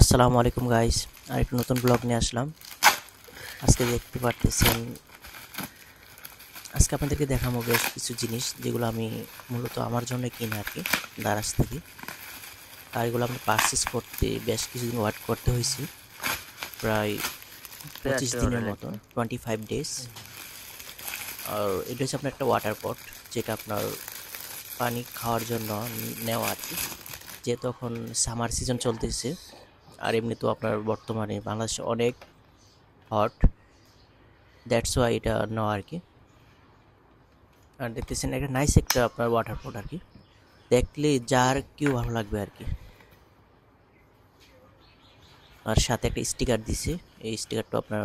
আসসালামু আলাইকুম গাইস, আর একটা নতুন ব্লগ নিয়ে আসলাম। আজকে দেখতে পারতেছেন, আজকে আপনাদেরকে দেখাবো বেশ কিছু জিনিস যেগুলো আমি মূলত আমার জন্য কিনে আর কি দারাজ থেকে। আর এগুলো আমি পারচেস করতে বেশ কিছুদিন ওয়েট করতে হয়েছে, প্রায় 25 দিনের মতো, 25 days। আর এটা হচ্ছে আপনার একটা ওয়াটার পট, যেটা আপনার পানি খাওয়ার জন্য নেওয়া আর কি। যেহেতু এখন সামার সিজন চলতেছে, আর এমনি তো আপনার বর্তমানে বাংলাদেশে অনেক হট, দ্যাটস ওয়াই এটা নেওয়া আর কি। আর দেখতেছেন একটা নাইস একটা আপনার ওয়াটার পট আর কি, দেখলে যার কেউ ভালো লাগবে আর কি। আর সাথে একটা স্টিকার দিছে, এই স্টিকারটা আপনার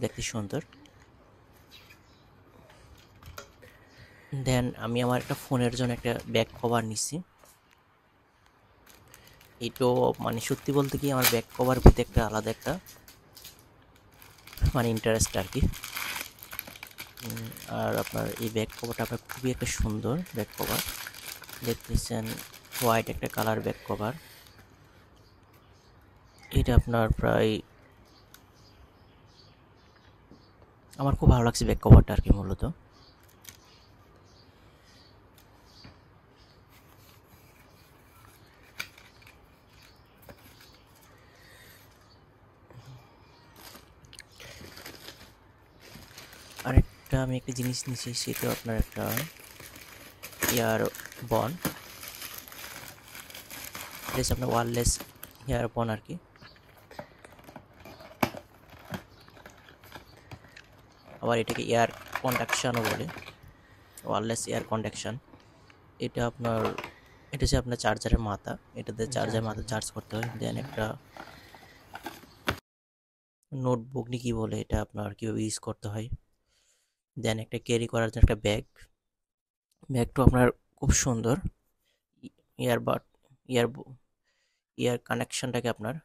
দেখতে সুন্দর। দেন আমি আমার একটা ফোনের জন্য একটা ব্যাক কভার নিছি। এটাও মানে সত্যি বলতে কি আমার ব্যাক কভার প্রতি একটা আলাদা একটা মানে ইন্টারেস্ট আর কি। আর আপনার এই ব্যাক কভারটা আপনার খুবই একটা সুন্দর ব্যাক কভার, দেখতেছেন হোয়াইট একটা কালার ব্যাক কভার। এটা আপনার প্রায় আমার খুব ভালো লাগছে ব্যাক কভারটা আর কি। মূলত আরেকটা আমি একটা জিনিস নিচ্ছি, সেটা আপনার একটা ইয়ার বন, এটা হচ্ছে আপনার ওয়্যারলেস ইয়ার বন আর কি। আবার এটাকে এয়ার কন্ডাকশানও বলে, ওয়্যারলেস এয়ার কন্ডাকশান। এটা আপনার, এটা হচ্ছে আপনার চার্জারের মাথা, এটাতে চার্জার মাথা চার্জ করতে হয়। দেন একটা নোটবুক নি কি বলে, এটা আপনার কীভাবে ইউজ করতে হয়। দেন একটা ক্যারি করার জন্য একটা ব্যাগ, ব্যাগটা আপনার খুব সুন্দর। ইয়ারবাড, ইয়ার ইয়ার কানেকশনটাকে আপনার,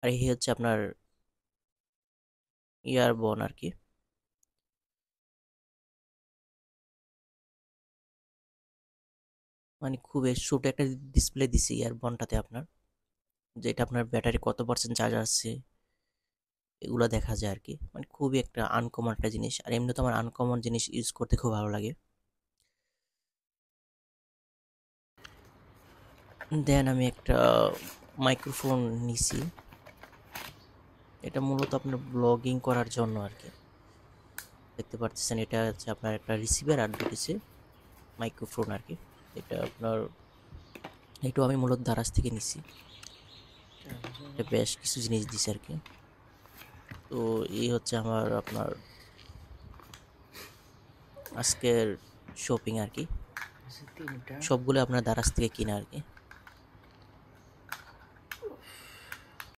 আর এই হচ্ছে আপনার ইয়ারবন আর কি। মানে খুবই ছোট একটা ডিসপ্লে দিছে ইয়ারবনটাতে আপনার, যেটা আপনার ব্যাটারি কত পার্সেন্ট চার্জ আছে এগুলো দেখা যায় আর কি। মানে খুবই একটা আনকমন একটা জিনিস, আর এমনি তো আমার আনকমন জিনিস ইউজ করতে খুব ভালো লাগে। দেন আমি একটা মাইক্রোফোন নিছি, এটা মূলত আপনার ব্লগিং করার জন্য আর কি। দেখতে পাচ্ছেন এটা হচ্ছে আপনার একটা রিসিভার আর দুটো হচ্ছে মাইক্রোফোন আর কি। এটা আপনার, এটাও আমি মূলত দারাজ থেকে নিছি। এটা বেশ কিছু জিনিস দিছে আর কি। তো এই হচ্ছে আমার আপনার আজকের শপিং আর কি, সবগুলো আপনার দারাজ থেকে কিনা আর কি।